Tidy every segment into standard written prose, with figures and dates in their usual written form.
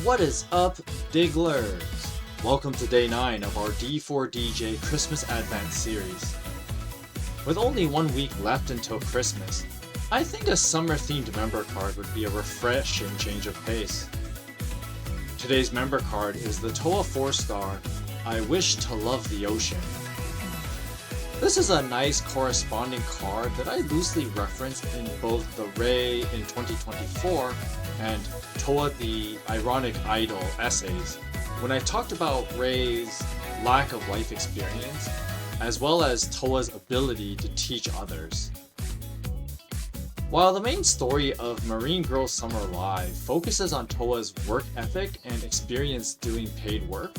What is up, Digglers? Welcome to day 9 of our D4DJ Christmas Advent series. With only 1 week left until Christmas, I think a summer-themed member card would be a refreshing change of pace. Today's member card is the Toa 4-star, I Wish to Love the Ocean. This is a nice corresponding card that I loosely referenced in both the Ray in 2024 and Toa the Ironic Idol essays when I talked about Ray's lack of life experience as well as Toa's ability to teach others. While the main story of Marine Girl Summer Live focuses on Toa's work ethic and experience doing paid work,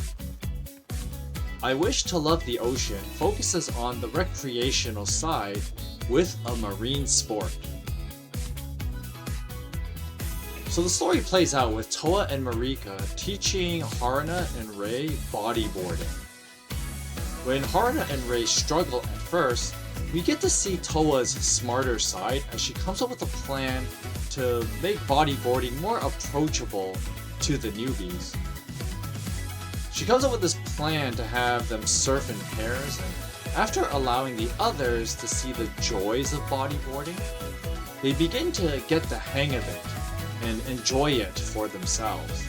I Wish to Love the Ocean focuses on the recreational side with a marine sport. So the story plays out with Toa and Marika teaching Haruna and Ray bodyboarding. When Haruna and Ray struggle at first, we get to see Toa's smarter side as she comes up with a plan to make bodyboarding more approachable to the newbies. She comes up with this plan to have them surf in pairs, and after allowing the others to see the joys of bodyboarding, they begin to get the hang of it and enjoy it for themselves.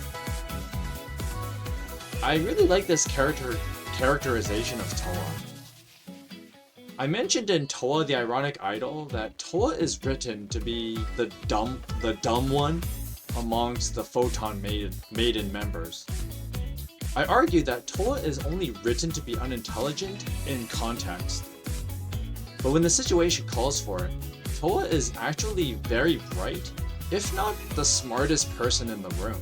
I really like this characterization of Toa. I mentioned in Toa the Ironic Idol that Toa is written to be the dumb one amongst the Photon Maiden members. I argue that Toa is only written to be unintelligent in context. But when the situation calls for it, Toa is actually very bright, if not the smartest person in the room.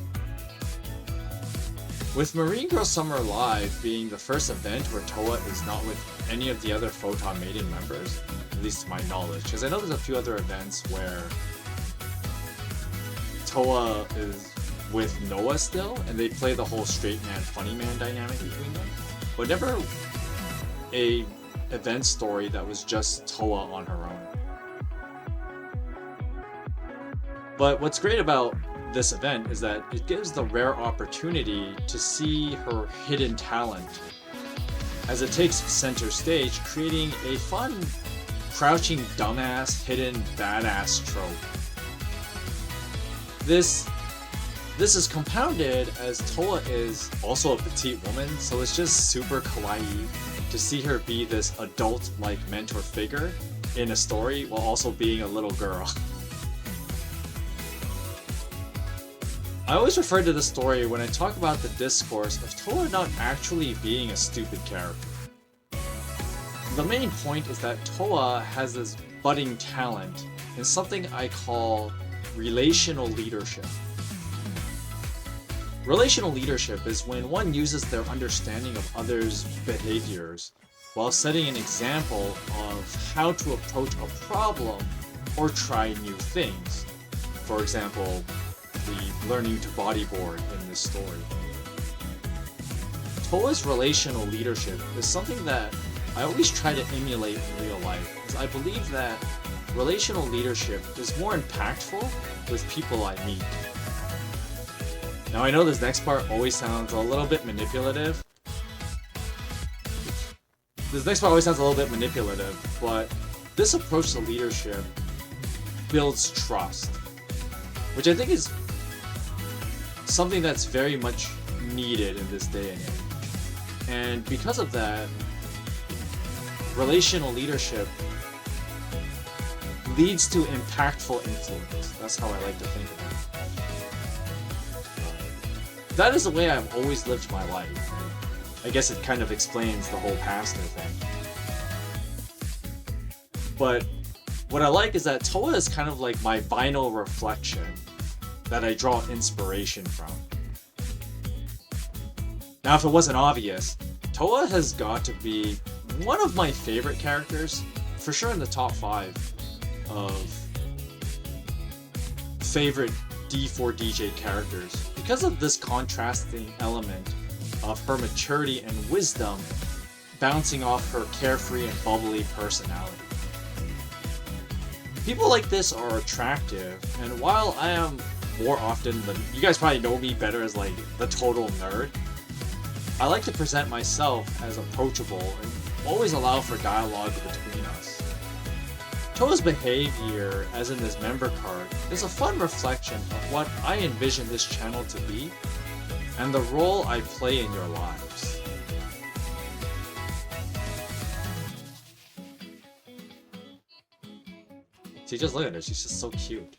With Marine Girl Summer Live being the first event where Toa is not with any of the other Photon Maiden members, at least to my knowledge, because I know there's a few other events where Toa is with Noah still, and they play the whole straight man, funny man dynamic between them, but never a event story that was just Toa on her own. But what's great about this event is that it gives the rare opportunity to see her hidden talent as it takes center stage, creating a fun crouching dumbass hidden badass trope. This is compounded as Toa is also a petite woman, so it's just super kawaii to see her be this adult-like mentor figure in a story while also being a little girl. I always refer to this story when I talk about the discourse of Toa not actually being a stupid character. The main point is that Toa has this budding talent in something I call relational leadership. Relational leadership is when one uses their understanding of others' behaviors while setting an example of how to approach a problem or try new things. For example, the learning to bodyboard in this story. Toa's relational leadership is something that I always try to emulate in real life, because I believe that relational leadership is more impactful with people I meet. Now I know this next part always sounds a little bit manipulative. But this approach to leadership builds trust, which I think is something that's very much needed in this day and age. And because of that, relational leadership leads to impactful influence. That's how I like to think of it. That is the way I've always lived my life. I guess it kind of explains the whole pastor thing. But what I like is that Toa is kind of like my vinyl reflection that I draw inspiration from. Now, if it wasn't obvious, Toa has got to be one of my favorite characters, for sure in the top 5 of favorite D4DJ characters, because of this contrasting element of her maturity and wisdom bouncing off her carefree and bubbly personality. People like this are attractive, and while I am more often than you guys probably know me better as like the total nerd. I like to present myself as approachable and always allow for dialogue between us. Toe's behavior, as in this member card, is a fun reflection of what I envision this channel to be and the role I play in your lives. See, just look at her, she's just so cute.